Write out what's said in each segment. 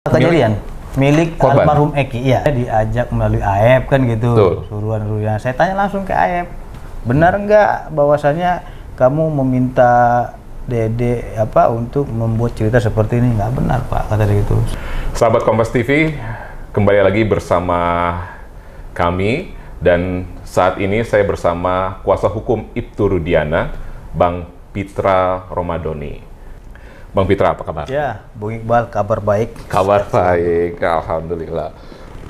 Kejadian milik korban. almarhum Eki, ya diajak melalui AEP kan gitu. Betul. Suruhan Ruyan. Saya tanya langsung ke AEP, benar nggak bahwasanya kamu meminta Dede untuk membuat cerita seperti ini? Nggak benar Pak, kata dia gitu. Sahabat Kompas TV, kembali lagi bersama kami, dan saat ini saya bersama kuasa hukum Ibtu Rudiana, Bang Pitra Romadoni. Bang Pitra, apa kabar? Ya, Bung Iqbal, kabar baik. Kabar baik, alhamdulillah.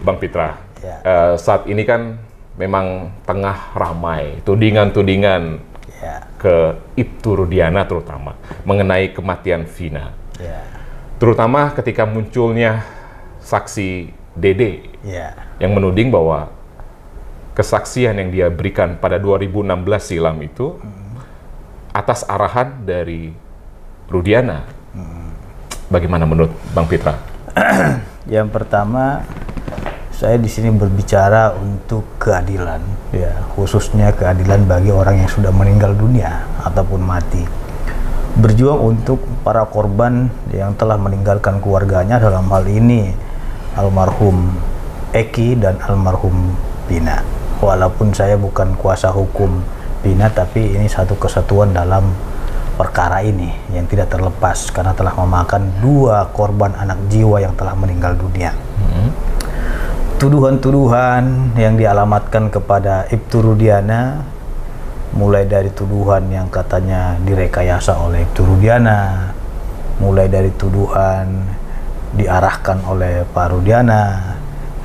Bang Pitra, Ya. Saat ini kan memang tengah ramai tudingan-tudingan Ya. ke Ibtu Rudiana terutama mengenai kematian Vina. Ya. Terutama ketika munculnya saksi Dede Ya. yang menuding bahwa kesaksian yang dia berikan pada 2016 silam itu atas arahan dari Rudiana. Bagaimana menurut Bang Pitra? Yang pertama, saya di sini berbicara untuk keadilan, ya, khususnya keadilan bagi orang yang sudah meninggal dunia ataupun mati. Berjuang untuk para korban yang telah meninggalkan keluarganya, dalam hal ini almarhum Eki dan almarhum Vina. Walaupun saya bukan kuasa hukum Vina, tapi ini satu kesatuan dalam perkara ini yang tidak terlepas karena telah memakan dua korban anak jiwa yang telah meninggal dunia. Tuduhan-tuduhan yang dialamatkan kepada Ibtu Rudiana, mulai dari tuduhan yang katanya direkayasa oleh Ibtu Rudiana, mulai dari tuduhan diarahkan oleh Pak Rudiana,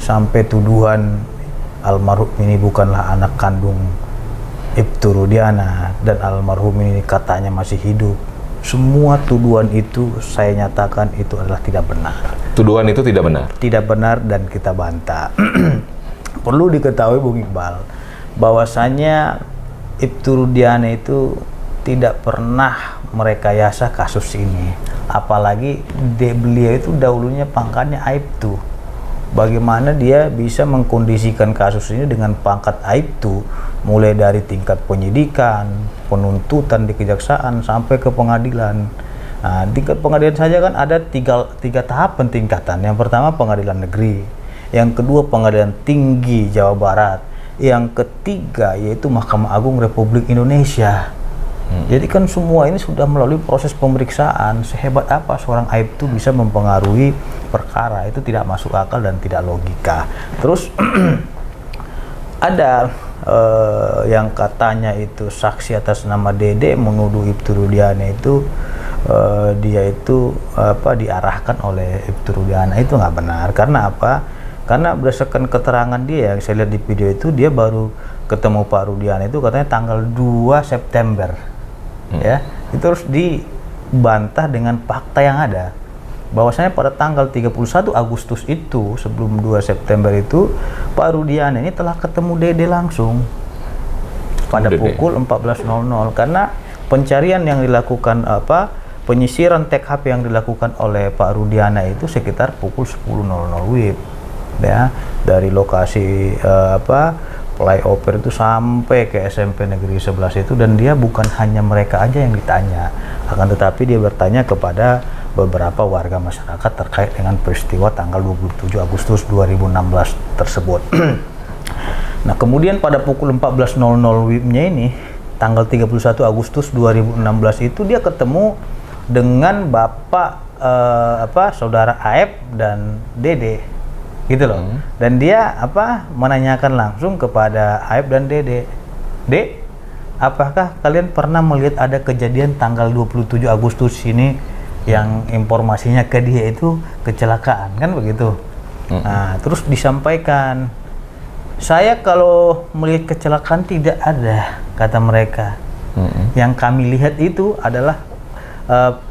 sampai tuduhan almarhum ini bukanlah anak kandung Ibtu Rudiana dan almarhum ini katanya masih hidup. Semua tuduhan itu saya nyatakan itu adalah tidak benar. Tuduhan itu tidak benar? Tidak benar dan kita bantah. Perlu diketahui Bung Iqbal, bahwasanya Ibtu Rudiana itu tidak pernah merekayasa kasus ini. Apalagi beliau itu dahulunya pangkatnya Aibtu. Bagaimana dia bisa mengkondisikan kasus ini dengan pangkat Aibtu, mulai dari tingkat penyidikan, penuntutan di kejaksaan sampai ke pengadilan. Nah, tingkat pengadilan saja kan ada tiga tahap pentingkatan. Yang pertama pengadilan negeri, yang kedua pengadilan tinggi Jawa Barat, yang ketiga yaitu Mahkamah Agung Republik Indonesia. Jadi kan semua ini sudah melalui proses pemeriksaan. Sehebat apa seorang Aibtu bisa mempengaruhi perkara, itu tidak masuk akal dan tidak logika. Terus ada yang katanya itu saksi atas nama Dede menuduh Ibtu Rudiana itu dia itu diarahkan oleh Ibtu Rudiana. Itu nggak benar. Karena apa? Karena berdasarkan keterangan dia yang saya lihat di video itu, dia baru ketemu Pak Rudiana itu katanya tanggal 2 September. Ya, itu harus dibantah dengan fakta yang ada. Bahwasanya pada tanggal 31 Agustus itu, sebelum 2 September itu, Pak Rudiana ini telah ketemu Dede langsung pada pukul 14.00, karena pencarian yang dilakukan penyisiran TKP yang dilakukan oleh Pak Rudiana itu sekitar pukul 10.00 WIB, ya, dari lokasi flyover itu sampai ke SMP Negeri 11 itu. Dan dia bukan hanya mereka aja yang ditanya, akan tetapi dia bertanya kepada beberapa warga masyarakat terkait dengan peristiwa tanggal 27 Agustus 2016 tersebut. Nah, kemudian pada pukul 14.00 WIB-nya ini, tanggal 31 Agustus 2016 itu dia ketemu dengan Bapak Saudara Aep dan Dede. Gitu loh. Dan dia menanyakan langsung kepada Aep dan Dede, "Dek, apakah kalian pernah melihat ada kejadian tanggal 27 Agustus ini yang informasinya ke dia itu kecelakaan?" Kan begitu. Nah, terus disampaikan, "Saya kalau melihat kecelakaan tidak ada," kata mereka. Yang kami lihat itu adalah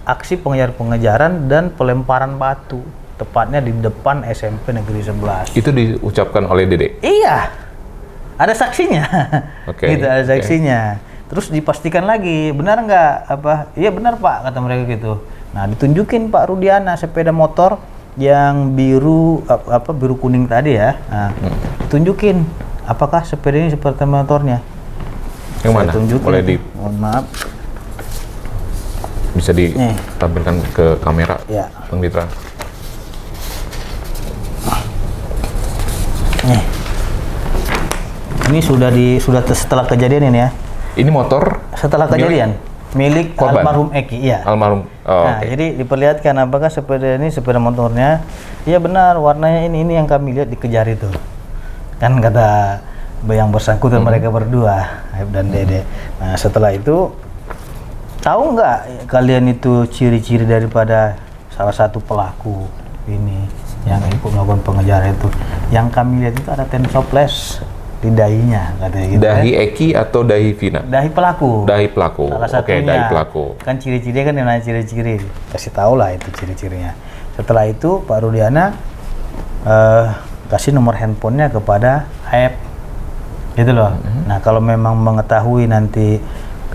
aksi pengejar-pengejaran dan pelemparan batu, tepatnya di depan SMP Negeri 11. Itu diucapkan oleh Dede? Iya, ada saksinya. Oke, Gitu, ada saksinya. Terus dipastikan lagi, benar nggak? Iya benar Pak, kata mereka gitu. Nah, ditunjukin Pak Rudiana sepeda motor yang biru biru kuning tadi ya. Nah, tunjukin apakah sepeda ini seperti motornya. Yang mana? Tunjukin. Boleh Mohon maaf. Bisa ditampilkan ke kamera, Ya. Bang Pitra. Nih. Ini sudah setelah kejadian ini ya. Ini motor Setelah kejadian milik korban? almarhum Eki, iya. Almarhum. Nah, jadi diperlihatkan apakah sepeda motornya, iya benar warnanya ini yang kami lihat dikejar itu. Kan kata yang bersangkutan mereka berdua, Aib dan Dede. Nah, setelah itu tahu nggak kalian itu ciri-ciri daripada salah satu pelaku ini yang ikut melakukan pengejaran itu? Yang kami lihat itu ada tensoples di dahinya, katanya gitu. Dahi Eki atau dahi Vina? Dahi pelaku. Dahi pelaku. Salah Oke, satunya. dahi pelaku. Kan ciri-cirinya kan yang nanya ciri-ciri. Kasih tahu lah itu ciri-cirinya. Setelah itu Pak Rudiana kasih nomor handphonenya kepada Aib. Gitu loh. Nah, kalau memang mengetahui nanti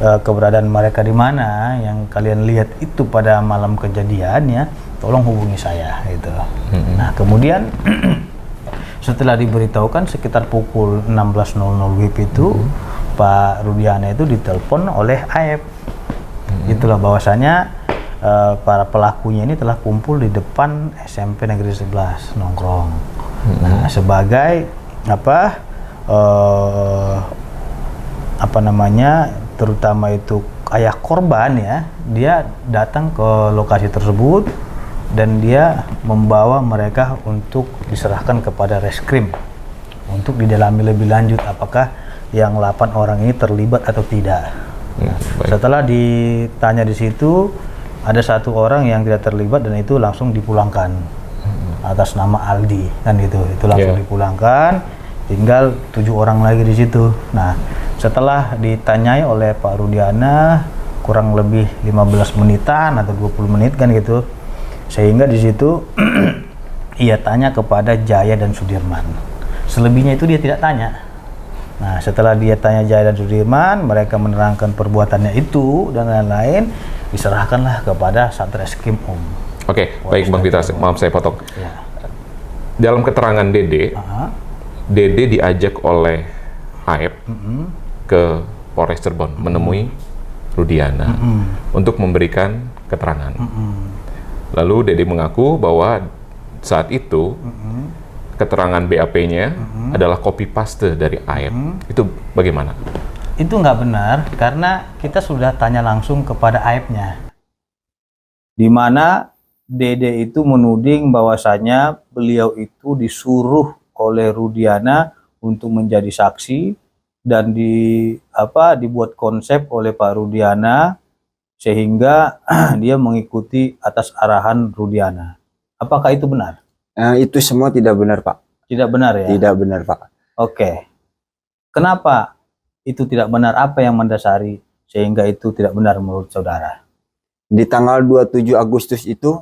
keberadaan mereka di mana yang kalian lihat itu pada malam kejadian ya, tolong hubungi saya gitu. Nah, kemudian setelah diberitahukan sekitar pukul 16.00 WIB itu Pak Rudiana itu ditelepon oleh Aib. Itulah bahwasanya para pelakunya ini telah kumpul di depan SMP Negeri 11 nongkrong. Nah, sebagai apa namanya, terutama itu ayah korban ya, dia datang ke lokasi tersebut dan dia membawa mereka untuk diserahkan kepada reskrim untuk didalami lebih lanjut apakah yang 8 orang ini terlibat atau tidak. Setelah ditanya di situ, ada 1 orang yang tidak terlibat dan itu langsung dipulangkan atas nama Aldi kan gitu. Itu langsung dipulangkan, tinggal 7 orang lagi di situ. Nah, setelah ditanyai oleh Pak Rudiana kurang lebih 15 menitan atau 20 menit kan gitu. Sehingga di situ ia tanya kepada Jaya dan Sudirman. Selebihnya itu dia tidak tanya. Nah, setelah dia tanya Jaya dan Sudirman, mereka menerangkan perbuatannya itu dan lain-lain, diserahkanlah kepada Satreskrim Oke, baik Bang Pitra, maaf saya potong. Ya. Dalam keterangan Dede, Dede diajak oleh Aib ke Polres Cirebon menemui Rudiana untuk memberikan keterangan. Lalu Dede mengaku bahwa saat itu keterangan BAP-nya adalah copy paste dari Aib. Itu bagaimana? Itu nggak benar karena kita sudah tanya langsung kepada Aibnya. Di mana Dede itu menuding bahwasanya beliau itu disuruh oleh Rudiana untuk menjadi saksi dan dibuat konsep oleh Pak Rudiana sehingga dia mengikuti atas arahan Rudiana. Apakah itu benar? Itu semua tidak benar, Pak. Tidak benar ya? Tidak benar, Pak. Oke. Kenapa itu tidak benar? Apa yang mendasari sehingga itu tidak benar menurut saudara? Di tanggal 27 Agustus itu,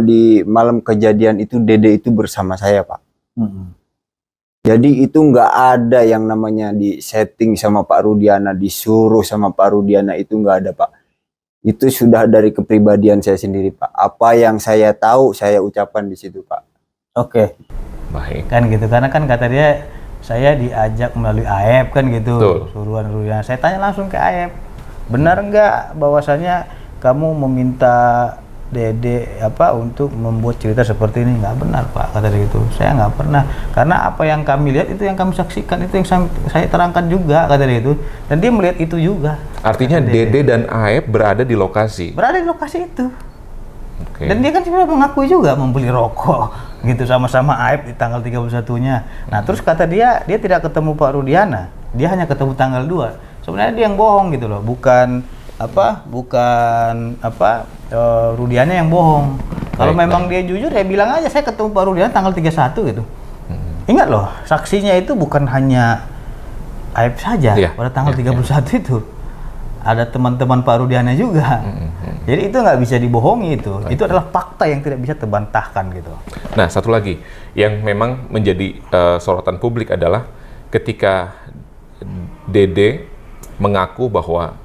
di malam kejadian itu, Dede itu bersama saya, Pak. Jadi itu nggak ada yang namanya di setting sama Pak Rudiana, disuruh sama Pak Rudiana, itu nggak ada, Pak. Itu sudah dari kepribadian saya sendiri, Pak. Apa yang saya tahu, saya ucapkan di situ, Pak. Oke. Baik. Kan gitu, karena kan kata dia, saya diajak melalui Aib kan gitu. Betul. Suruhan Rudiana. Saya tanya langsung ke Aib, benar nggak bahwasanya kamu meminta Dede untuk membuat cerita seperti ini? Nggak benar, Pak, kata dia gitu. Saya nggak pernah, karena apa yang kami lihat itu yang kami saksikan, itu yang saya terangkan juga, kata dia itu. Dan dia melihat itu juga. Artinya Dede dan Aib berada di lokasi. Berada di lokasi itu. Oke. Dan dia kan sebenarnya mengakui juga membeli rokok gitu sama-sama Aib di tanggal 31-nya. Nah, terus kata dia tidak ketemu Pak Rudiana. Dia hanya ketemu tanggal 2. Sebenarnya dia yang bohong gitu loh, bukan Rudiana yang bohong. Kalau memang dia jujur ya bilang aja saya ketemu Pak Rudiana tanggal 31 gitu. Ingat loh, saksinya itu bukan hanya Aib saja pada tanggal 31 itu. Ada teman-teman Pak Rudiana juga. Jadi itu nggak bisa dibohongi itu. Itu adalah fakta yang tidak bisa terbantahkan gitu. Nah, satu lagi yang memang menjadi sorotan publik adalah ketika Dede mengaku bahwa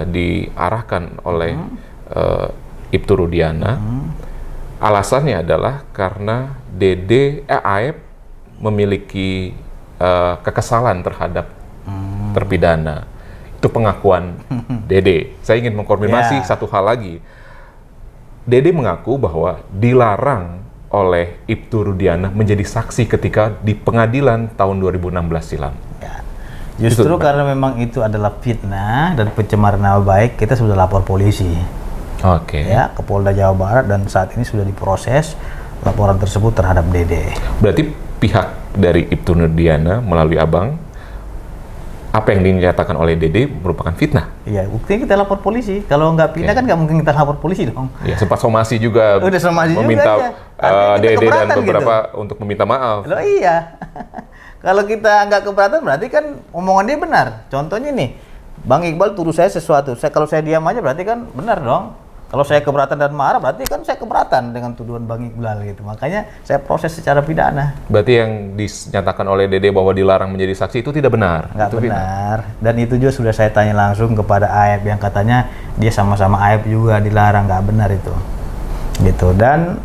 diarahkan oleh Ibtu Rudiana, alasannya adalah karena Aib memiliki kekesalan terhadap terpidana. Itu pengakuan Dede. Saya ingin mengkonfirmasi satu hal lagi. Dede mengaku bahwa dilarang oleh Ibtu Rudiana menjadi saksi ketika di pengadilan tahun 2016 silam? Ya. Justru karena memang itu adalah fitnah dan pencemaran nama baik, kita sudah lapor polisi. Oke. Ya, ke Polda Jawa Barat, dan saat ini sudah diproses laporan tersebut terhadap Dede. Berarti pihak dari Ibtu Rudiana melalui Abang, apa yang dinyatakan oleh Dede merupakan fitnah? Iya, buktinya kita lapor polisi. Kalau nggak pindah kan nggak mungkin kita lapor polisi dong. Ya, sempat somasi juga. Udah somasi meminta juga ya. Dede dan Keberatan beberapa gitu untuk meminta maaf. Loh iya. Kalau kita nggak keberatan berarti kan omongan dia benar. Contohnya nih, Bang Iqbal tuduh saya sesuatu. Kalau saya diam aja berarti kan benar dong. Kalau saya keberatan dan marah berarti kan saya keberatan dengan tuduhan Bang Iqbal gitu. Makanya saya proses secara pidana. Berarti yang dinyatakan oleh Dede bahwa dilarang menjadi saksi itu tidak benar? Nggak itu benar. Dan itu juga sudah saya tanya langsung kepada Aep yang katanya dia sama-sama Aep juga dilarang. Nggak benar itu. Gitu. Dan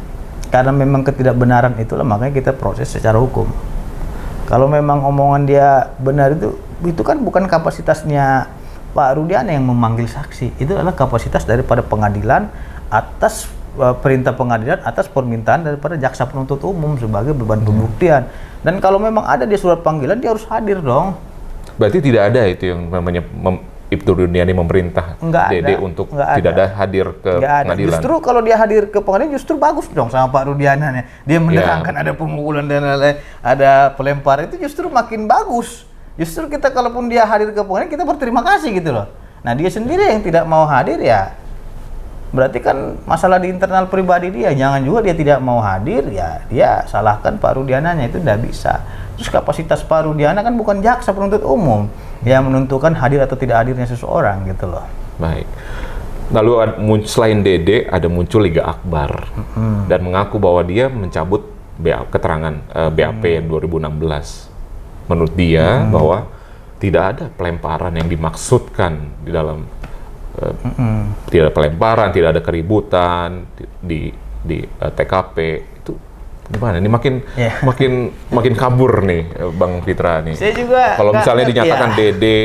karena memang ketidakbenaran itulah makanya kita proses secara hukum. Kalau memang omongan dia benar itu kan bukan kapasitasnya Pak Rudiana yang memanggil saksi. Itu adalah kapasitas daripada pengadilan atas perintah pengadilan, atas permintaan daripada jaksa penuntut umum sebagai beban pembuktian. Dan kalau memang ada dia surat panggilan, dia harus hadir dong. Berarti tidak ada itu yang namanya Ibtu Rudiana memerintah Dede untuk tidak ada hadir ke pengadilan. Justru kalau dia hadir ke pengadilan justru bagus dong sama Pak Rudiana. Dia menerangkan ada pemukulan dan ada pelempar, itu justru makin bagus. Justru kita kalaupun dia hadir ke pengadilan kita berterima kasih gitu loh. Nah dia sendiri yang tidak mau hadir ya berarti kan masalah di internal pribadi dia. Jangan juga dia tidak mau hadir ya dia salahkan Pak Rudiananya, itu tidak bisa. Terus kapasitas Pak Rudiana kan bukan jaksa penuntut umum yang menentukan hadir atau tidak hadirnya seseorang gitu loh. Baik. Lalu selain Dede ada muncul Liga Akbar dan mengaku bahwa dia mencabut keterangan BAP 2016. Menurut dia bahwa tidak ada pelemparan yang dimaksudkan di dalam tidak ada pelemparan, tidak ada keributan di TKP. Itu gimana? Ini makin kabur nih Bang Pitra nih. Saya juga kalau misalnya dinyatakan ya. Dede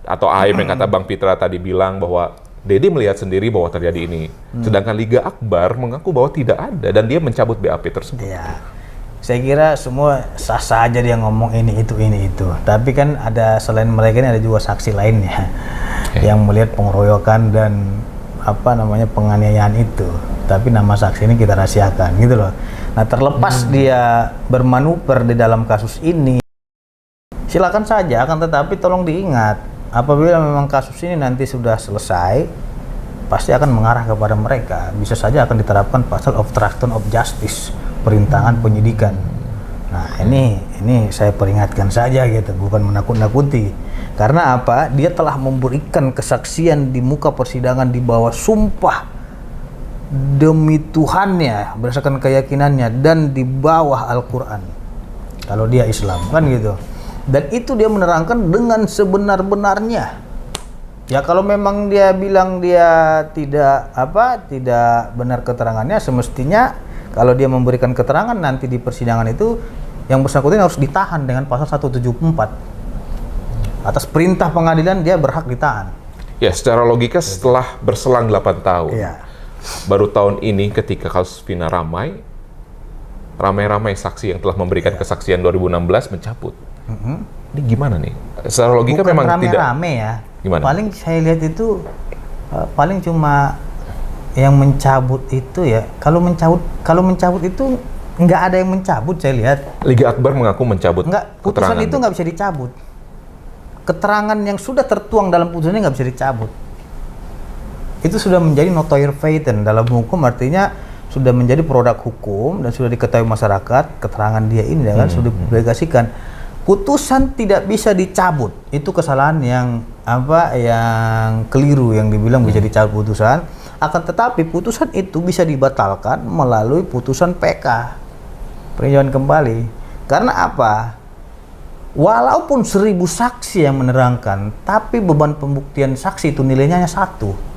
atau Aep yang kata Bang Pitra tadi bilang bahwa Dede melihat sendiri bahwa terjadi ini, sedangkan Liga Akbar mengaku bahwa tidak ada dan dia mencabut BAP tersebut. Ya. Saya kira semua sah-sah aja dia ngomong ini itu. Tapi kan ada selain mereka ini ada juga saksi lainnya yang melihat pengeroyokan dan penganiayaan itu. Tapi nama saksi ini kita rahasiakan gitu loh. Nah terlepas dia bermanuver di dalam kasus ini, silakan saja. Akan tetapi tolong diingat, apabila memang kasus ini nanti sudah selesai, pasti akan mengarah kepada mereka. Bisa saja akan diterapkan pasal obstruction of justice, perintangan penyidikan. Nah ini saya peringatkan saja gitu, bukan menakut-nakuti. Karena apa? Dia telah memberikan kesaksian di muka persidangan di bawah sumpah demi Tuhannya, berdasarkan keyakinannya, dan di bawah Al-Quran. Kalau dia Islam kan gitu. Dan itu dia menerangkan dengan sebenar-benarnya. Ya kalau memang dia bilang dia tidak benar keterangannya, semestinya kalau dia memberikan keterangan nanti di persidangan itu yang bersangkutan harus ditahan dengan pasal 174. Atas perintah pengadilan dia berhak ditahan. Ya, secara logika setelah berselang 8 tahun. Ya. Baru tahun ini ketika kasus Vina ramai saksi yang telah memberikan kesaksian 2016 mencabut. Ini gimana nih? Secara logika bukan memang tidak rame-rame ya. Gimana? Paling saya lihat itu paling cuma yang mencabut itu ya. Kalau mencabut itu nggak ada yang mencabut, saya lihat. Liga Akbar mengaku mencabut. Putusan itu nggak bisa dicabut. Keterangan yang sudah tertuang dalam putusannya nggak bisa dicabut. Itu sudah menjadi notoire feiten dalam hukum, artinya sudah menjadi produk hukum dan sudah diketahui masyarakat. Keterangan dia ini kan sudah dipublikasikan. Putusan tidak bisa dicabut. Itu kesalahan yang keliru yang dibilang bisa dicabut putusan. Akan tetapi putusan itu bisa dibatalkan melalui putusan PK, peninjauan kembali. Karena apa? Walaupun 1000 saksi yang menerangkan, tapi beban pembuktian saksi itu nilainya hanya 1.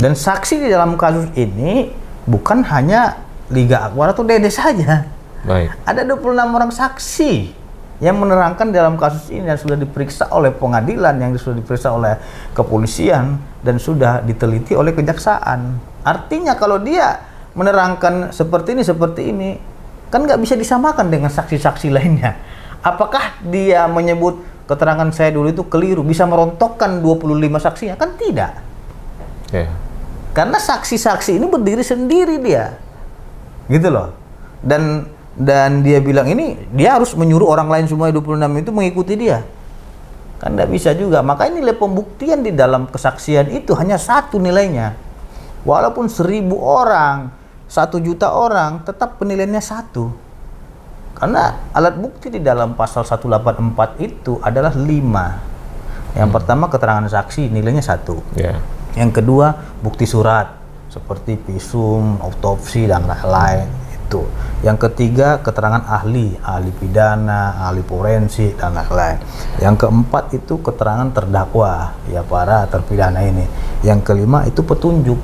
Dan saksi di dalam kasus ini bukan hanya Liga Akbar atau Dede saja. Baik. Ada 26 orang saksi yang menerangkan dalam kasus ini dan sudah diperiksa oleh pengadilan, yang sudah diperiksa oleh kepolisian dan sudah diteliti oleh kejaksaan. Artinya kalau dia menerangkan seperti ini, kan nggak bisa disamakan dengan saksi-saksi lainnya. Apakah dia menyebut keterangan saya dulu itu keliru, bisa merontokkan 25 saksinya? Kan tidak. Karena saksi-saksi ini berdiri sendiri dia. Gitu loh. Dan dia bilang ini, dia harus menyuruh orang lain semua 26 itu mengikuti dia. Kan tidak bisa juga. Makanya nilai pembuktian di dalam kesaksian itu hanya satu nilainya. Walaupun 1.000 orang, 1 juta orang, tetap penilaiannya satu. Karena alat bukti di dalam pasal 184 itu adalah 5. Yang pertama keterangan saksi nilainya 1. Yang kedua bukti surat seperti visum, autopsi dan lain-lain itu. Yang ketiga keterangan ahli pidana, ahli forensik dan lain-lain. Yang keempat itu keterangan terdakwa, ya para terpidana ini. Yang kelima itu petunjuk.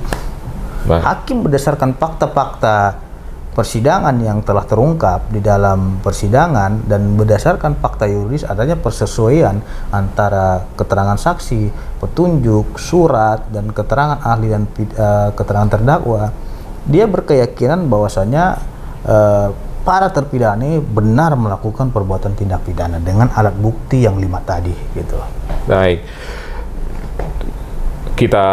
Hakim berdasarkan fakta-fakta persidangan yang telah terungkap di dalam persidangan dan berdasarkan fakta yuridis adanya persesuaian antara keterangan saksi, petunjuk, surat, dan keterangan ahli dan keterangan terdakwa, dia berkeyakinan bahwasanya para terpidana ini benar melakukan perbuatan tindak pidana dengan alat bukti yang 5 tadi gitu. Baik, kita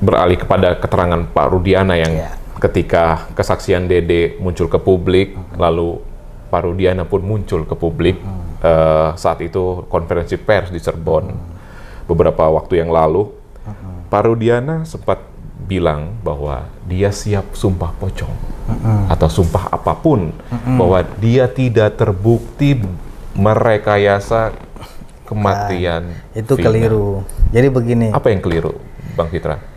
beralih kepada keterangan Pak Rudiana yang ketika kesaksian Dede muncul ke publik, lalu Pak Rudiana pun muncul ke publik saat itu konferensi pers di Cirebon beberapa waktu yang lalu. Pak Rudiana sempat bilang bahwa dia siap sumpah pocong atau sumpah apapun bahwa dia tidak terbukti merekayasa kematian itu Vina. Keliru. Jadi begini. Apa yang keliru, Bang Fitra?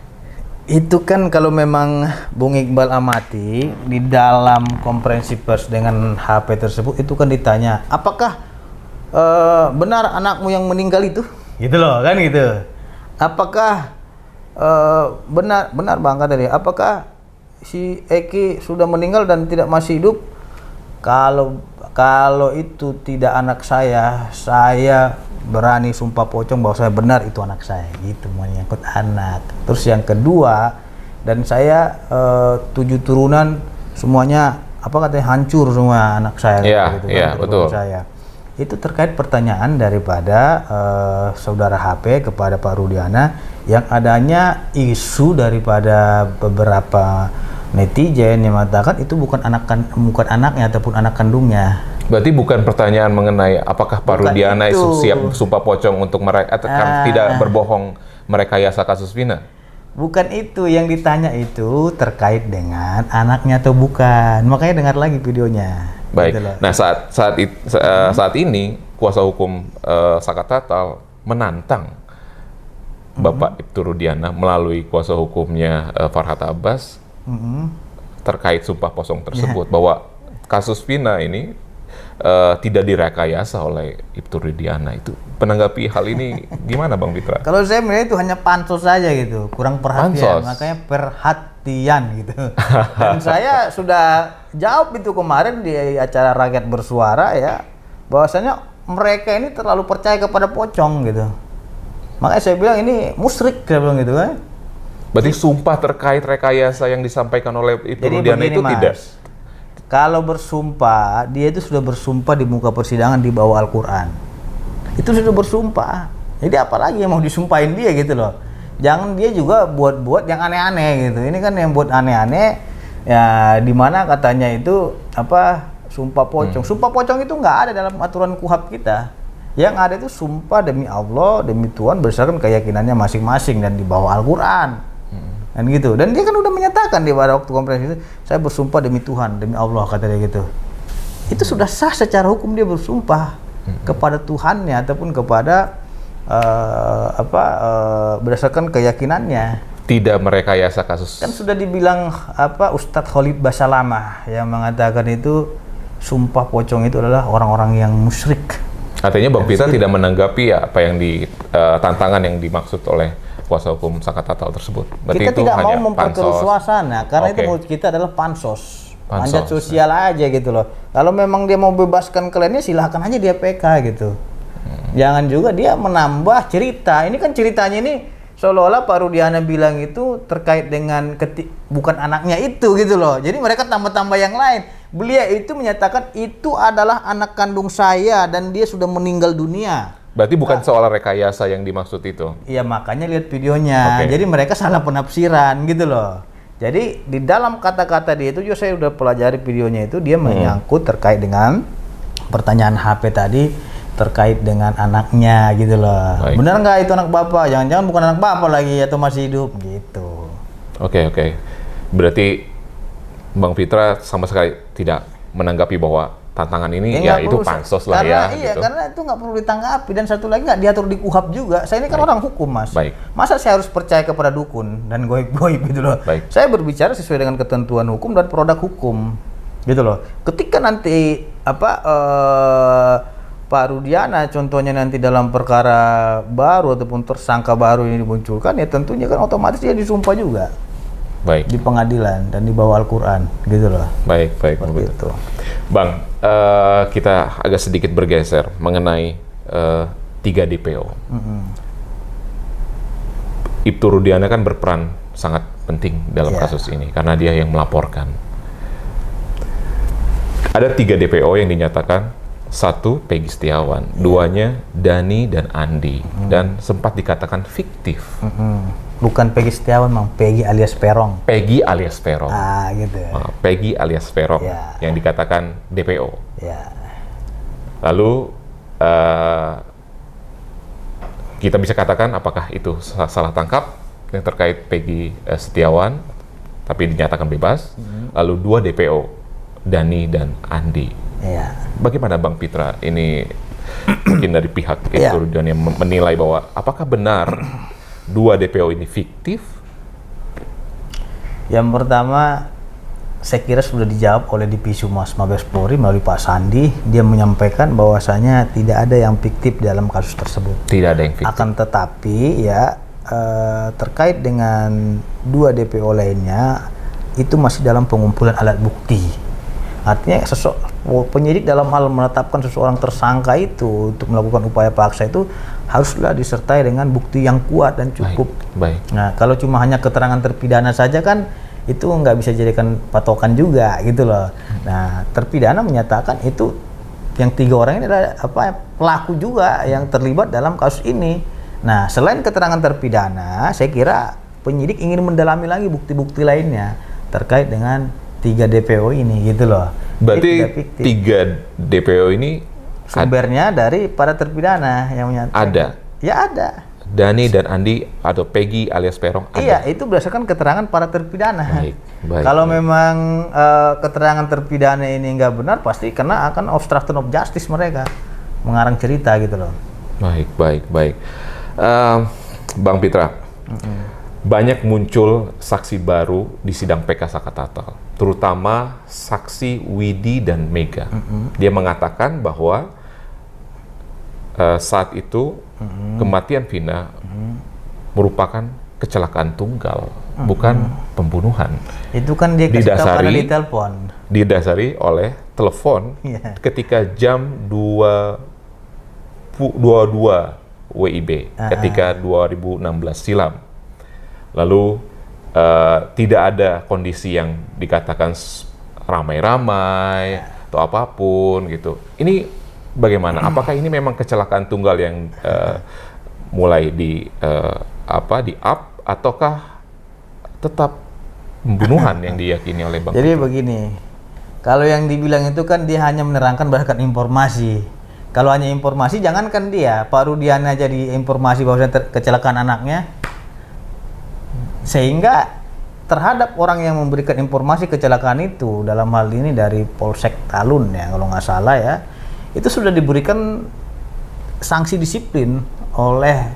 Itu kan kalau memang Bung Iqbal amati di dalam konferensi pers dengan HP tersebut itu kan ditanya, apakah benar anakmu yang meninggal itu? Gitu loh kan gitu. Apakah benar Bang kata dia, apakah si Eki sudah meninggal dan tidak masih hidup? Kalau itu tidak anak saya berani sumpah pocong bahwa saya benar itu anak saya, gitu, menyangkut anak. Terus yang kedua, dan saya 7 turunan semuanya apa katanya hancur semua anak saya. Gitu, betul. Saya. Itu terkait pertanyaan daripada saudara HP kepada Pak Rudiana yang adanya isu daripada beberapa netizen yang mengatakan itu bukan anaknya ataupun anak kandungnya. Berarti bukan pertanyaan mengenai apakah Pak Rudiana itu siap sumpah pocong untuk tidak berbohong merekayasa kasus Vina? Bukan itu yang ditanya, itu terkait dengan anaknya atau bukan. Makanya dengar lagi videonya. Baik. Gitu. Nah saat ini kuasa hukum Saka Tatal menantang Bapak Ibtu Rudiana melalui kuasa hukumnya Farhad Abbas terkait sumpah pocong tersebut bahwa kasus Vina ini tidak direkayasa oleh Ibtu Rudiana. Itu menanggapi hal ini gimana Bang Fitra? Kalau saya melihat itu hanya pansos saja gitu, kurang perhatian, makanya perhatian gitu. Dan saya sudah jawab itu kemarin di acara Rakyat Bersuara ya, bahwasanya mereka ini terlalu percaya kepada pocong gitu. Makanya saya bilang ini musyrik, saya bilang gitu kan. Berarti sumpah terkait rekayasa yang disampaikan oleh Ibtu Rudiana itu tidak? Kalau bersumpah, dia itu sudah bersumpah di muka persidangan di bawah Al-Quran. Itu sudah bersumpah. Jadi apalagi yang mau disumpahin dia gitu loh. Jangan dia juga buat-buat yang aneh-aneh gitu. Ini kan yang buat aneh-aneh, ya dimana katanya itu apa sumpah pocong. Sumpah pocong itu nggak ada dalam aturan KUHP kita. Yang ada itu sumpah demi Allah, demi Tuhan berdasarkan keyakinannya masing-masing dan di bawah Al-Quran. Dan gitu, dan dia kan udah menyatakan di pada waktu konferensi itu, saya bersumpah demi Tuhan, demi Allah, kata dia gitu. Itu sudah sah secara hukum, dia bersumpah kepada Tuhannya ataupun kepada berdasarkan keyakinannya. Tidak merekayasa kasus. Kan sudah dibilang Ustadz Khalid Basalamah yang mengatakan itu sumpah pocong itu adalah orang-orang yang musyrik. Artinya Bang Fitra tidak menanggapi apa yang tantangan yang dimaksud oleh kuasa hukum Saka Tatal tersebut. Berarti kita itu tidak hanya mau memperkeruh suasana karena itu menurut kita adalah pansos. Manjat sosial aja gitu loh. Kalau memang dia mau bebaskan kliennya silahkan aja dia PK gitu. Jangan juga dia menambah cerita. Ini kan ceritanya ini seolah-olah Pak Rudiana bilang itu terkait dengan bukan anaknya itu gitu loh. Jadi mereka tambah-tambah yang lain. Beliau itu menyatakan itu adalah anak kandung saya dan dia sudah meninggal dunia. Berarti bukan soal rekayasa yang dimaksud itu. Iya, makanya lihat videonya. Jadi mereka salah penafsiran gitu loh. Jadi di dalam kata-kata dia itu juga saya udah pelajari videonya itu, dia menyangkut terkait dengan pertanyaan HP tadi terkait dengan anaknya gitu loh. Baik. Benar nggak itu anak bapak? Jangan-jangan bukan anak bapak lagi atau masih hidup gitu. Oke. Berarti Bang Pitra sama sekali tidak menanggapi bahwa tantangan ini ya itu pansos lah karena, ya. Iya, gitu. karena itu nggak perlu ditanggapi dan satu lagi nggak diatur di KUHAP juga. Saya ini kan orang hukum, Mas. Baik. Masa saya harus percaya kepada dukun dan goib-goib gitu loh. Baik. Saya berbicara sesuai dengan ketentuan hukum dan produk hukum gitu loh. Ketika nanti Pak Rudiana contohnya nanti dalam perkara baru ataupun tersangka baru ini dimunculkan, ya tentunya kan otomatis dia disumpah juga. Baik. Di pengadilan dan di bawah Al-Quran gitu loh. Baik. Seperti itu. Bang, kita agak sedikit bergeser mengenai 3 DPO. Ibtu Rudiana kan berperan sangat penting dalam kasus ini karena dia yang melaporkan. Ada 3 DPO yang dinyatakan. 1 Peggy Setiawan, 2-nya Dani dan Andi, dan sempat dikatakan fiktif. Bukan Peggy Setiawan, Mang. Peggy alias Perong. Peggy alias Perong. Gitu. Peggy alias Perong yang dikatakan DPO. Lalu kita bisa katakan apakah itu salah tangkap yang terkait Peggy Setiawan, tapi dinyatakan bebas. Lalu 2 DPO, Dani dan Andi. Bagaimana Bang Pitra ini mungkin dari pihak Ibtu Rudiana yang menilai bahwa apakah benar 2 DPO ini fiktif? Yang pertama, saya kira sudah dijawab oleh Divisi Humas Mabes Polri melalui Pak Sandi. Dia menyampaikan bahwasanya tidak ada yang fiktif dalam kasus tersebut. Tidak ada yang fiktif. Akan tetapi terkait dengan 2 DPO lainnya itu masih dalam pengumpulan alat bukti. Artinya penyidik dalam hal menetapkan seseorang tersangka itu untuk melakukan upaya paksa itu haruslah disertai dengan bukti yang kuat dan cukup. Baik. Nah, kalau cuma hanya keterangan terpidana saja kan itu nggak bisa jadikan patokan juga gitu loh. Nah, terpidana menyatakan itu yang 3 orang ini adalah pelaku juga yang terlibat dalam kasus ini. Nah, selain keterangan terpidana, saya kira penyidik ingin mendalami lagi bukti-bukti lainnya terkait dengan 3 DPO ini gitu loh. Berarti 3 DPO ini sumbernya dari para terpidana yang menyatakan. Ada? Ya ada. Dani dan Andi atau Peggy alias Perong ada? Iya, itu berdasarkan keterangan para terpidana. Baik. Kalau memang keterangan terpidana ini nggak benar, pasti kena akan obstruction of justice mereka. Mengarang cerita gitu loh. Baik. Bang Pitra, banyak muncul saksi baru di sidang PK Sakatatal, terutama saksi Widi dan Mega. Dia mengatakan bahwa saat itu kematian Vina merupakan kecelakaan tunggal, bukan pembunuhan. Itu kan dia kasih tahu karena di telepon. Didasari oleh telepon ketika jam 22 WIB, ketika 2016 silam. Lalu tidak ada kondisi yang dikatakan ramai-ramai atau apapun gitu. Ini bagaimana? Apakah ini memang kecelakaan tunggal yang mulai di up ataukah tetap pembunuhan yang diyakini oleh Bang? Jadi begini, kalau yang dibilang itu kan dia hanya menerangkan berdasarkan informasi. Kalau hanya informasi, jangankan dia, Pak Rudiana jadi informasi bahwa kecelakaan anaknya. Sehingga terhadap orang yang memberikan informasi kecelakaan itu, dalam hal ini dari Polsek Talun ya kalau nggak salah ya, itu sudah diberikan sanksi disiplin oleh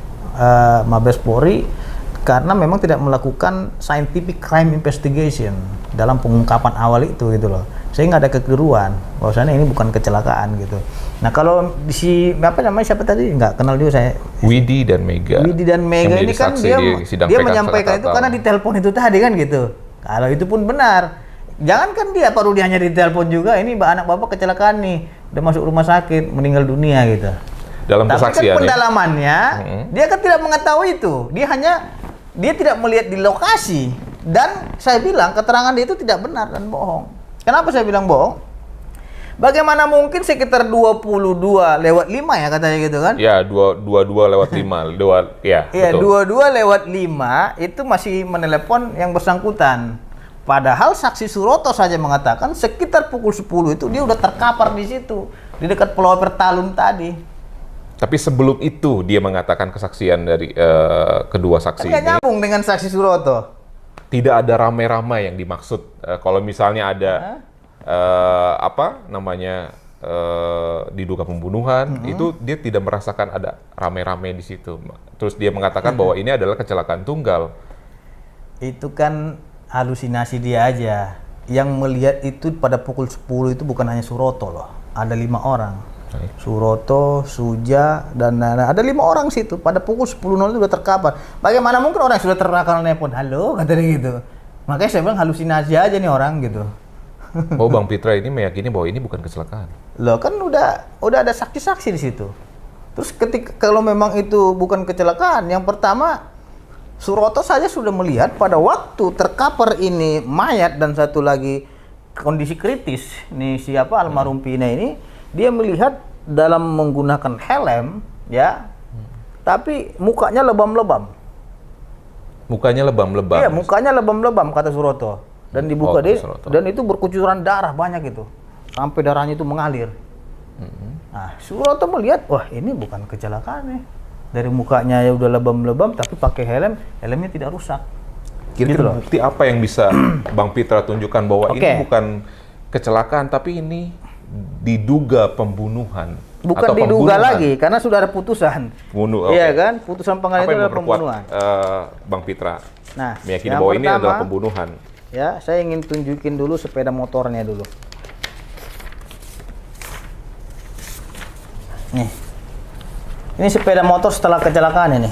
Mabes Polri karena memang tidak melakukan scientific crime investigation dalam pengungkapan awal itu gitu loh, sehingga ada kekeliruan bahwasanya ini bukan kecelakaan gitu. Nah kalau si siapa tadi nggak kenal juga saya. Widi dan Mega ini kan dia menyampaikan itu karena di telepon itu tadi kan gitu. Kalau itu pun benar, jangankan dia Pak Rudi hanya di telepon juga, ini anak bapak kecelakaan nih, udah masuk rumah sakit, meninggal dunia gitu. Dalam tapi kesaksian kan pendalamannya dia kan tidak mengetahui itu, dia hanya dia tidak melihat di lokasi. Dan saya bilang keterangan dia itu tidak benar dan bohong. Kenapa saya bilang bohong? Bagaimana mungkin sekitar 22 lewat 5 ya katanya gitu kan? Ya, 22 lewat 5. Iya, Betul. 22 lewat 5 itu masih menelepon yang bersangkutan. Padahal saksi Suroto saja mengatakan sekitar pukul 10 itu dia udah terkapar di situ, di dekat Pulau Pertalun tadi. Tapi sebelum itu dia mengatakan kesaksian dari kedua saksi Nggak ini. nyambung dengan saksi Suroto. Tidak ada ramai-ramai yang dimaksud. Kalau misalnya ada diduga pembunuhan, itu dia tidak merasakan ada ramai-ramai di situ. Terus dia mengatakan bahwa ini adalah kecelakaan tunggal. Itu kan halusinasi dia aja. Yang melihat itu pada pukul 10 itu bukan hanya Suroto loh. Ada 5 orang. Baik. Suroto, Suja, dan ada 5 orang situ. Pada pukul 10.00 itu sudah terkapar. Bagaimana mungkin orang yang sudah terkapar nelpon, halo, katanya gitu. Makanya saya bilang halusinasi aja nih orang gitu. Oh, Bang Pitra ini meyakini bahwa ini bukan kecelakaan. Loh kan udah ada saksi-saksi di situ. Terus kalau memang itu bukan kecelakaan, yang pertama Suroto saja sudah melihat pada waktu terkapar ini mayat dan satu lagi kondisi kritis. Nih siapa almarhum Pina ini, dia melihat dalam menggunakan helm ya. Tapi mukanya lebam-lebam. Mukanya lebam-lebam. Iya, mukanya lebam-lebam kata Suroto. Dan dibuka dia, dan itu berkucuran darah banyak itu. Sampai darahnya itu mengalir. Nah, Suroto melihat, wah ini bukan kecelakaan nih. Dari mukanya ya udah lebam-lebam, tapi pakai helmnya tidak rusak. Kira-kira bukti apa yang bisa Bang Pitra tunjukkan bahwa ini bukan kecelakaan, tapi ini diduga pembunuhan? Bukan diduga lagi, karena sudah ada putusan. Iya kan, putusan pengadilan itu adalah pembunuhan. Bang Pitra meyakini yang bahwa pertama, ini adalah pembunuhan. Ya, saya ingin tunjukin dulu sepeda motornya dulu. Nih. Ini sepeda motor setelah kecelakaan ini.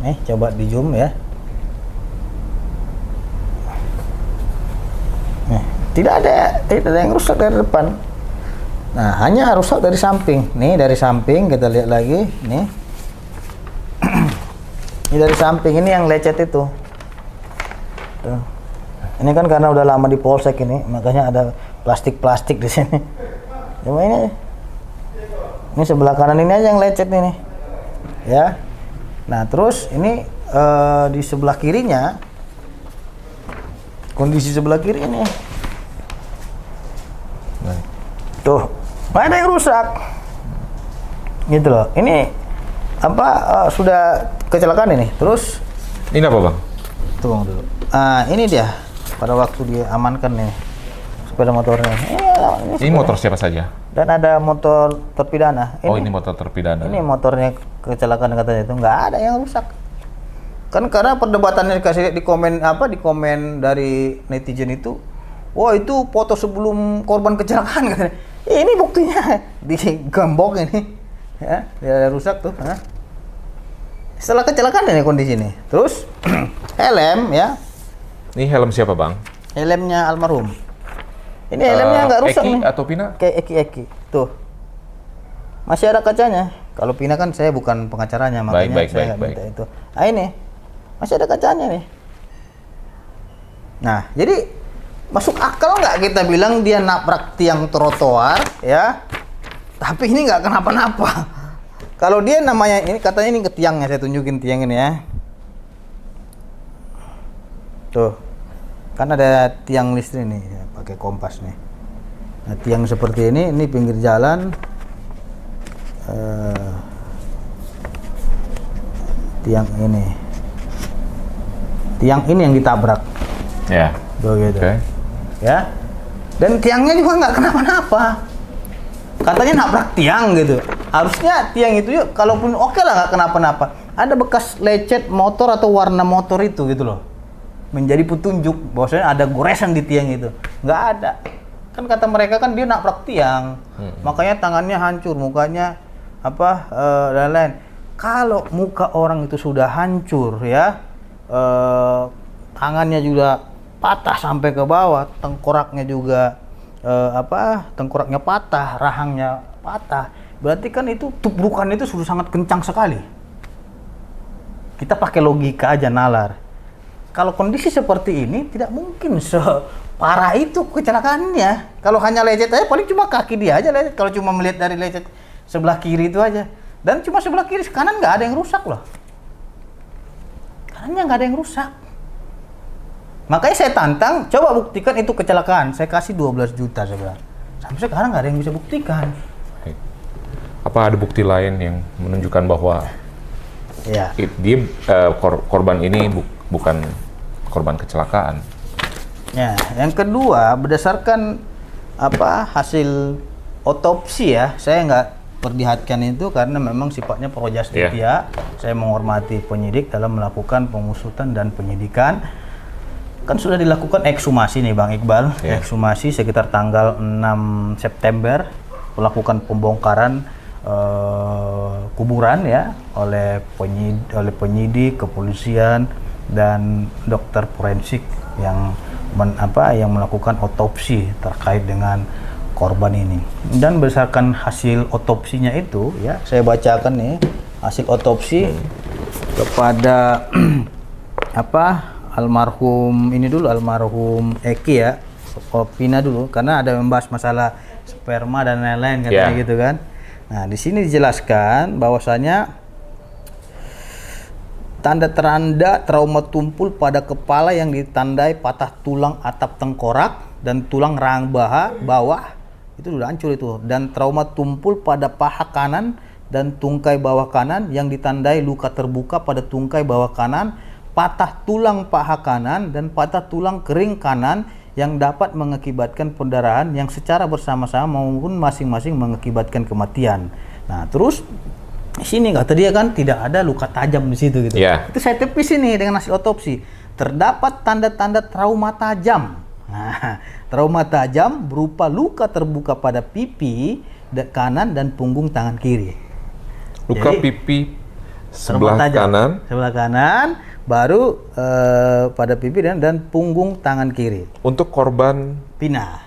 Nih, coba di zoom ya. Nih, tidak ada yang rusak dari depan. Nah, hanya rusak dari samping. Nih, dari samping kita lihat lagi, nih. Ini dari samping, ini yang lecet itu. Tuh. Ini kan karena udah lama di polsek ini, makanya ada plastik-plastik di sini. Cuma ini sebelah kanan ini aja yang lecet ini, ya. Nah terus ini di sebelah kirinya, kondisi sebelah kiri ini, tuh ada yang rusak, gitu loh. Ini apa sudah kecelakaan ini. Terus ini apa, Bang? Tunggu dulu. Ini dia pada waktu dia amankan nih sepeda motornya. Ini motor siapa saja? Dan ada motor terpidana. Ini motor terpidana. Ini motornya kecelakaan katanya itu nggak ada yang rusak. Kan karena perdebatannya kasih di komen dari netizen itu, wah itu foto sebelum korban kecelakaan katanya. Ini buktinya di gembok ini, ya dia ada rusak tuh. Setelah kecelakaan ini kondisi ini. Terus helm ya. Ini helm siapa, Bang? Helmnya almarhum. Ini helmnya nggak rusak Eki nih. atau Pina? Kayak Eki. Tuh. Masih ada kacanya. Kalau Pina kan saya bukan pengacaranya, makanya saya nggak minta itu. Ini masih ada kacanya nih. Nah, jadi masuk akal nggak kita bilang dia nabrak tiang trotoar, ya? Tapi ini nggak kenapa-napa. Kalau dia namanya ini katanya ini ke tiangnya, saya tunjukin tiang ini ya. Tuh, kan ada tiang listrik nih, ya, pakai kompas nih. Nah, tiang seperti ini pinggir jalan. Tiang ini yang ditabrak. Ya. Tuh gitu. Okay. Ya. Dan tiangnya juga nggak kenapa-napa. Katanya nabrak tiang gitu. Harusnya tiang itu yuk, kalaupun oke lah nggak kenapa-napa. Ada bekas lecet motor atau warna motor itu gitu loh. Menjadi petunjuk bahwasanya ada goresan di tiang itu. Nggak ada. Kan kata mereka kan dia nabrak tiang. Makanya tangannya hancur, mukanya dan lain. Kalau muka orang itu sudah hancur ya, tangannya juga patah sampai ke bawah, tengkoraknya juga tengkoraknya patah, rahangnya patah. Berarti kan itu tubrukan itu sudah sangat kencang sekali. Kita pakai logika aja nalar. Kalau kondisi seperti ini tidak mungkin separah itu kecelakaannya. Kalau hanya lecet aja paling cuma kaki dia aja lecet. Kalau cuma melihat dari lecet sebelah kiri itu aja. Dan cuma sebelah kiri, kanan nggak ada yang rusak loh. Kanannya nggak ada yang rusak. Makanya saya tantang, coba buktikan itu kecelakaan. Saya kasih 12 juta sebenarnya. Sampai sekarang nggak ada yang bisa buktikan. Apa ada bukti lain yang menunjukkan bahwa Ya. dia korban ini bukan korban kecelakaan? Ya, yang kedua berdasarkan hasil otopsi ya, saya nggak perlihatkan itu karena memang sifatnya pro justia. Saya menghormati penyidik dalam melakukan pengusutan dan penyidikan. Kan sudah dilakukan ekshumasi nih Bang Iqbal, ekshumasi sekitar tanggal 6 September, melakukan pembongkaran kuburan ya oleh penyidik, kepolisian dan dokter forensik yang melakukan otopsi terkait dengan korban ini. Dan berdasarkan hasil otopsinya itu ya, saya bacakan nih hasil otopsi kepada almarhum Eki ya, Vina dulu, karena ada membahas masalah sperma dan lain-lain katanya gitu kan. Nah, di sini dijelaskan bahwasanya tanda-tanda trauma tumpul pada kepala yang ditandai patah tulang atap tengkorak dan tulang rahang bawah itu sudah hancur itu, dan trauma tumpul pada paha kanan dan tungkai bawah kanan yang ditandai luka terbuka pada tungkai bawah kanan, patah tulang paha kanan dan patah tulang kering kanan yang dapat mengakibatkan pendarahan yang secara bersama-sama maupun masing-masing mengakibatkan kematian. Nah, terus di sini kata dia kan tidak ada luka tajam di situ gitu. Itu saya tepis ini dengan hasil otopsi. Terdapat tanda-tanda trauma tajam. Nah, trauma tajam berupa luka terbuka pada pipi kanan dan punggung tangan kiri. Luka pipi sebelah kanan, baru pada pipi dan punggung tangan kiri. Untuk korban Vina.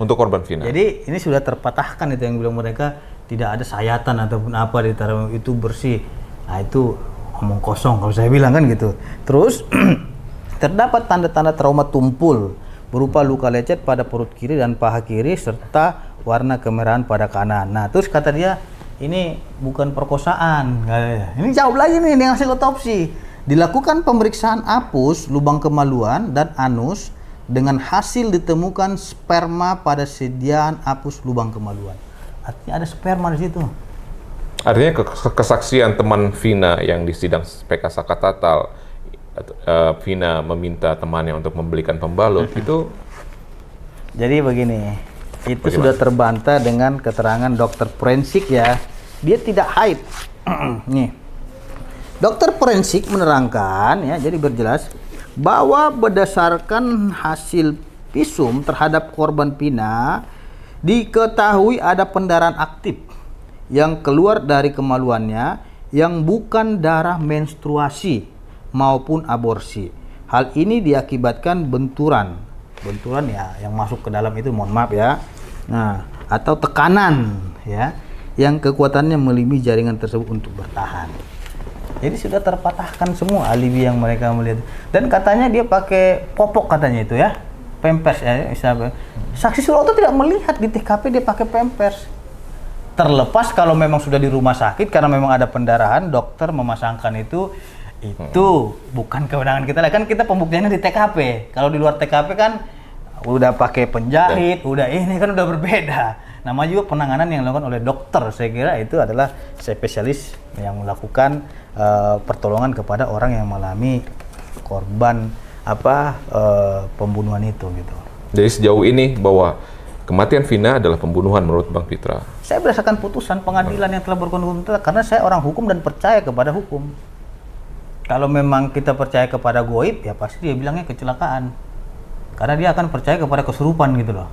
Jadi ini sudah terpatahkan itu yang bilang mereka tidak ada sayatan ataupun apa di taruh itu bersih. Nah, itu omong kosong kalau saya bilang kan gitu. Terus terdapat tanda-tanda trauma tumpul berupa luka lecet pada perut kiri dan paha kiri serta warna kemerahan pada kanan. Nah, terus kata dia ini bukan perkosaan. Ini jawab lagi nih dengan hasil otopsi. Dilakukan pemeriksaan apus, lubang kemaluan, dan anus dengan hasil ditemukan sperma pada sediaan apus lubang kemaluan. Artinya ada sperma di situ. Artinya kesaksian teman Vina yang di sidang PK Sakatatal, Vina meminta temannya untuk membelikan pembalut itu. Jadi begini, itu sudah terbantah dengan keterangan dokter forensik ya. Dia tidak haid. Nih. Dokter forensik menerangkan ya, jadi berjelas bahwa berdasarkan hasil visum terhadap korban Vina diketahui ada pendarahan aktif yang keluar dari kemaluannya yang bukan darah menstruasi maupun aborsi. Hal ini diakibatkan benturan ya yang masuk ke dalam itu, mohon maaf ya. Nah, atau tekanan ya yang kekuatannya melebihi jaringan tersebut untuk bertahan. Jadi sudah terpatahkan semua alibi yang mereka melihat. Dan katanya dia pakai popok katanya itu ya. Pampers ya. Saksi Suroto tidak melihat di TKP dia pakai pampers. Terlepas kalau memang sudah di rumah sakit karena memang ada pendarahan, dokter memasangkan itu bukan kewenangan kita lah. Kan kita pembuktiannya di TKP. Kalau di luar TKP kan udah pakai penjahit, udah ini kan udah berbeda. Nama juga penanganan yang dilakukan oleh dokter. Saya kira itu adalah spesialis yang melakukan pertolongan kepada orang yang mengalami korban pembunuhan itu gitu. Jadi sejauh ini bahwa kematian Vina adalah pembunuhan menurut Bang Pitra. Saya berdasarkan putusan pengadilan yang telah berkonfirmasi karena saya orang hukum dan percaya kepada hukum. Kalau memang kita percaya kepada goib ya pasti dia bilangnya kecelakaan. Karena dia akan percaya kepada kesurupan gitu loh.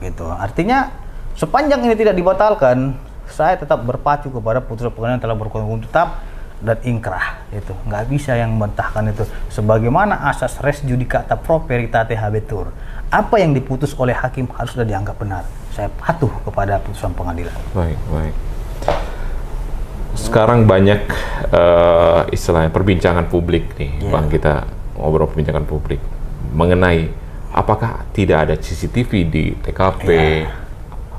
Gitu. Artinya sepanjang ini tidak dibatalkan, saya tetap berpacu kepada putusan pengadilan yang telah berkonfirmasi tetap dan ingkrah. Itu nggak bisa yang membantahkan itu. Sebagaimana asas res judicata pro veritate habetur. Apa yang diputus oleh hakim harus sudah dianggap benar. Saya patuh kepada putusan pengadilan. Baik. Sekarang banyak istilahnya perbincangan publik nih, Bang, kita ngobrol perbincangan publik mengenai apakah tidak ada CCTV di TKP,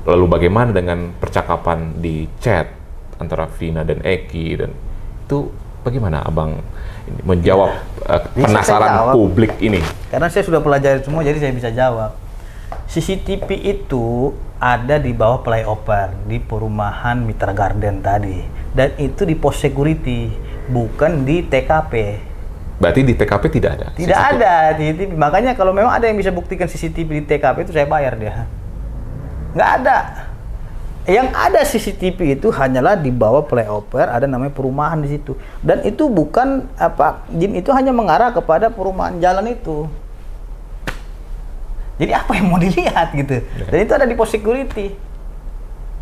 lalu bagaimana dengan percakapan di chat antara Vina dan Eki, dan itu bagaimana Abang menjawab penasaran publik ini? Karena saya sudah pelajari semua, jadi saya bisa jawab. CCTV itu ada di bawah flyover di perumahan Mitra Garden tadi, dan itu di pos security, bukan di TKP. Berarti di TKP tidak ada? Tidak ada CCTV. Makanya kalau memang ada yang bisa buktikan CCTV di TKP itu saya bayar dia. Nggak ada. Yang ada CCTV itu hanyalah di bawah flyover, ada namanya perumahan di situ. Dan itu bukan jin itu hanya mengarah kepada perumahan jalan itu. Jadi apa yang mau dilihat gitu. Dan itu ada di pos security.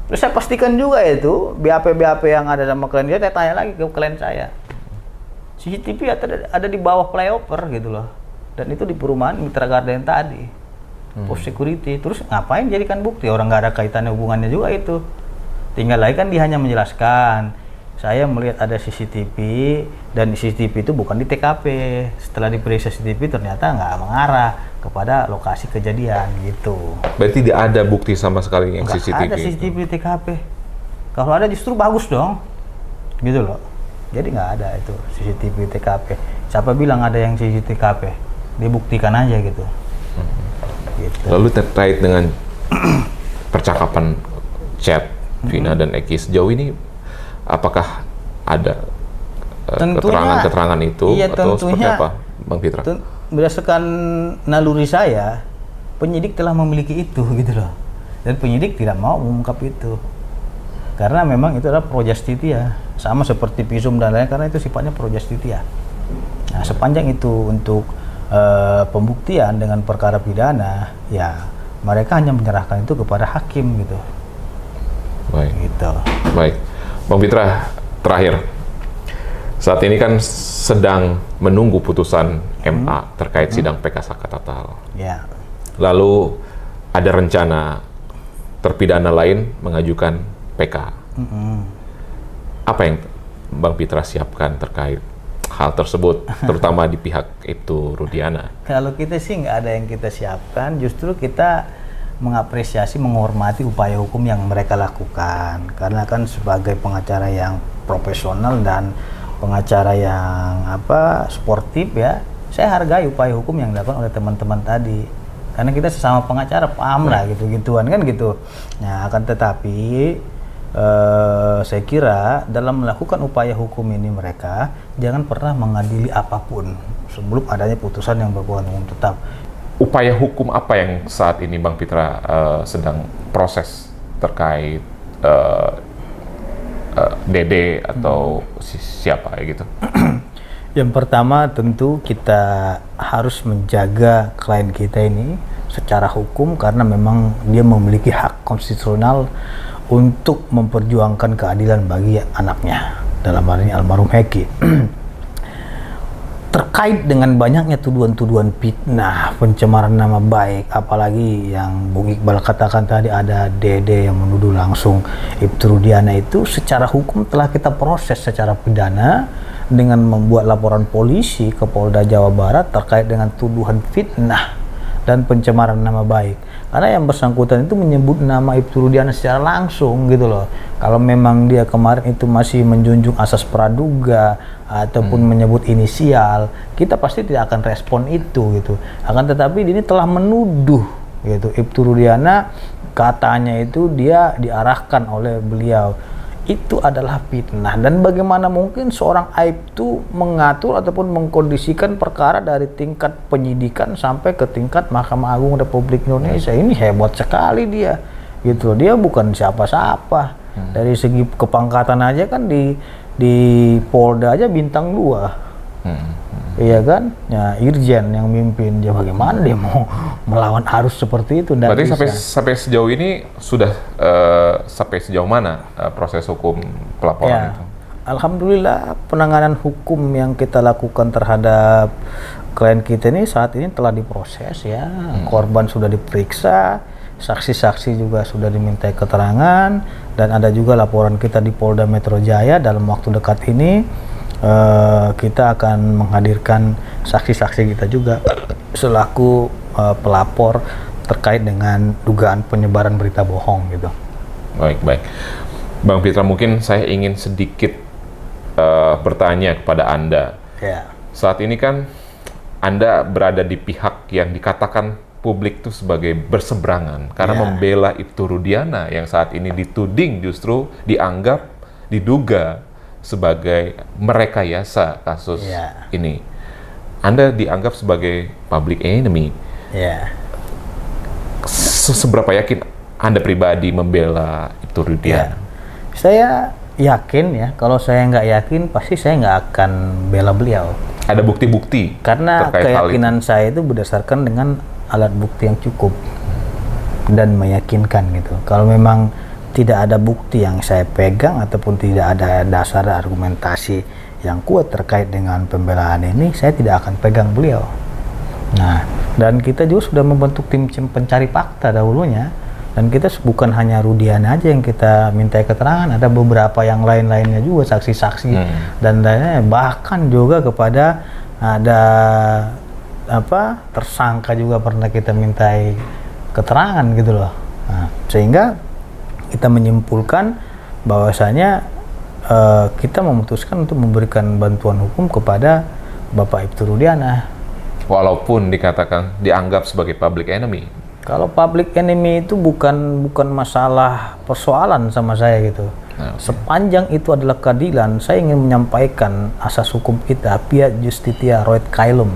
Terus saya pastikan juga itu BAP yang ada sama klien dia, saya tanya lagi ke klien saya. CCTV ada di bawah flyover gitu loh. Dan itu di perumahan Mitra Garden tadi. Pos security. Terus ngapain jadikan bukti? Orang nggak ada kaitannya, hubungannya juga itu. Tinggal lagi kan dia hanya menjelaskan, saya melihat ada CCTV dan CCTV itu bukan di TKP. Setelah diperiksa CCTV ternyata nggak mengarah kepada lokasi kejadian gitu. Berarti tidak ada bukti sama sekali yang nggak CCTV? Ada CCTV di TKP. Kalau ada justru bagus dong, gitu loh. Jadi nggak ada itu CCTV TKP. Siapa bilang ada yang CCTV TKP? Dibuktikan aja gitu. Gitu. Lalu terkait dengan percakapan chat Vina dan Eki sejauh ini, apakah ada keterangan-keterangan itu atau seperti apa, Bang Pitra? Berdasarkan naluri saya, penyidik telah memiliki itu gitu loh, dan penyidik tidak mau mengungkap itu karena memang itu adalah pro justitia, sama seperti visum dan lain, karena itu sifatnya pro justitia. Nah, sepanjang itu untuk pembuktian dengan perkara pidana, ya mereka hanya menyerahkan itu kepada hakim gitu. Baik. Gitu. Baik, Bang Pitra, terakhir. Saat ini kan sedang menunggu putusan MA terkait sidang PK Saka Tatal. Ya. Lalu ada rencana terpidana lain mengajukan PK. Apa yang Bang Pitra siapkan terkait hal tersebut, terutama di pihak Ibtu Rudiana? Kalau kita sih nggak ada yang kita siapkan, justru kita mengapresiasi, menghormati upaya hukum yang mereka lakukan. Karena kan sebagai pengacara yang profesional dan pengacara yang sportif ya, saya hargai upaya hukum yang dilakukan oleh teman-teman tadi. Karena kita sesama pengacara paham lah gitu-gituan kan gitu. Nah, akan tetapi saya kira dalam melakukan upaya hukum ini mereka jangan pernah mengadili apapun sebelum adanya putusan yang berkekuatan hukum tetap. Upaya hukum apa yang saat ini Bang Pitra sedang proses terkait Dede atau siapa ya gitu? Yang pertama tentu kita harus menjaga klien kita ini secara hukum karena memang dia memiliki hak konstitusional untuk memperjuangkan keadilan bagi anaknya, dalam hal ini almarhum Eki. Terkait dengan banyaknya tuduhan-tuduhan fitnah, pencemaran nama baik, apalagi yang Bung Iqbal katakan tadi ada Dede yang menuduh langsung Ibtu Rudiana, itu secara hukum telah kita proses secara pidana dengan membuat laporan polisi ke Polda Jawa Barat terkait dengan tuduhan fitnah dan pencemaran nama baik. Karena yang bersangkutan itu menyebut nama Ibtu Rudiana secara langsung gitu loh. Kalau memang dia kemarin itu masih menjunjung asas praduga ataupun menyebut inisial, kita pasti tidak akan respon itu gitu. Akan tetapi ini telah menuduh gitu Ibtu Rudiana, katanya itu dia diarahkan oleh beliau. Itu adalah fitnah, dan bagaimana mungkin seorang Aibtu mengatur ataupun mengkondisikan perkara dari tingkat penyidikan sampai ke tingkat Mahkamah Agung Republik Indonesia. Ini hebat sekali dia gitu. Dia bukan siapa-siapa. Dari segi kepangkatan aja kan di Polda aja bintang 2. Iya kan? Ya, Irjen yang mimpin. Ya bagaimana dia mau melawan arus seperti itu? Berarti sampai sejauh ini sudah sampai sejauh mana proses hukum pelaporan itu? Alhamdulillah penanganan hukum yang kita lakukan terhadap klien kita ini saat ini telah diproses ya. Korban sudah diperiksa saksi-saksi juga sudah dimintai keterangan, dan ada juga laporan kita di Polda Metro Jaya. Dalam waktu dekat ini kita akan menghadirkan saksi-saksi kita juga selaku pelapor terkait dengan dugaan penyebaran berita bohong gitu. Baik. Bang Pitra, mungkin saya ingin sedikit bertanya kepada Anda. Ya. Saat ini kan Anda berada di pihak yang dikatakan publik itu sebagai berseberangan karena membela Ibtu Rudiana yang saat ini dituding justru diduga sebagai merekayasa kasus ini. Anda dianggap sebagai public enemy. Seberapa yakin Anda pribadi membela Ibtu Rudiana? Saya yakin ya, kalau saya nggak yakin pasti saya nggak akan bela beliau. Ada bukti-bukti? Karena keyakinan saya itu berdasarkan dengan alat bukti yang cukup dan meyakinkan gitu. Kalau memang tidak ada bukti yang saya pegang ataupun tidak ada dasar argumentasi yang kuat terkait dengan pembelaan ini, saya tidak akan pegang beliau. Nah, dan kita juga sudah membentuk tim pencari fakta dahulunya. Dan kita bukan hanya Rudiana aja yang kita minta keterangan, ada beberapa yang lain-lainnya juga, saksi-saksi dan lainnya, bahkan juga kepada ada tersangka juga pernah kita mintai keterangan gitu loh. Nah, sehingga kita menyimpulkan bahwasanya kita memutuskan untuk memberikan bantuan hukum kepada Bapak Ibtu Rudiana. Walaupun dikatakan dianggap sebagai public enemy. Kalau public enemy itu bukan masalah persoalan sama saya gitu. Sepanjang itu adalah keadilan, saya ingin menyampaikan asas hukum kita, fiat justitia roet caelum.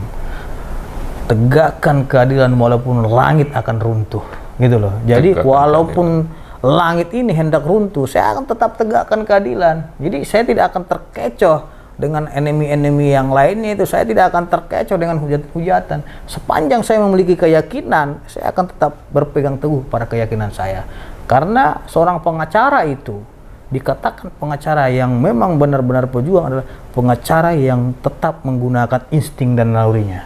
Tegakkan keadilan walaupun langit akan runtuh, gitu loh. Jadi walaupun langit ini hendak runtuh, saya akan tetap tegakkan keadilan. Jadi saya tidak akan terkecoh dengan enemy-enemy yang lainnya itu. Saya tidak akan terkecoh dengan hujat-hujatan. Sepanjang saya memiliki keyakinan, saya akan tetap berpegang teguh pada keyakinan saya. Karena seorang pengacara itu dikatakan pengacara yang memang benar-benar pejuang adalah pengacara yang tetap menggunakan insting dan nalurinya.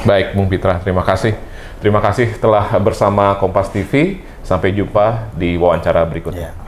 Baik, Bung Pitra, terima kasih. Terima kasih telah bersama Kompas TV. Sampai jumpa di wawancara berikutnya.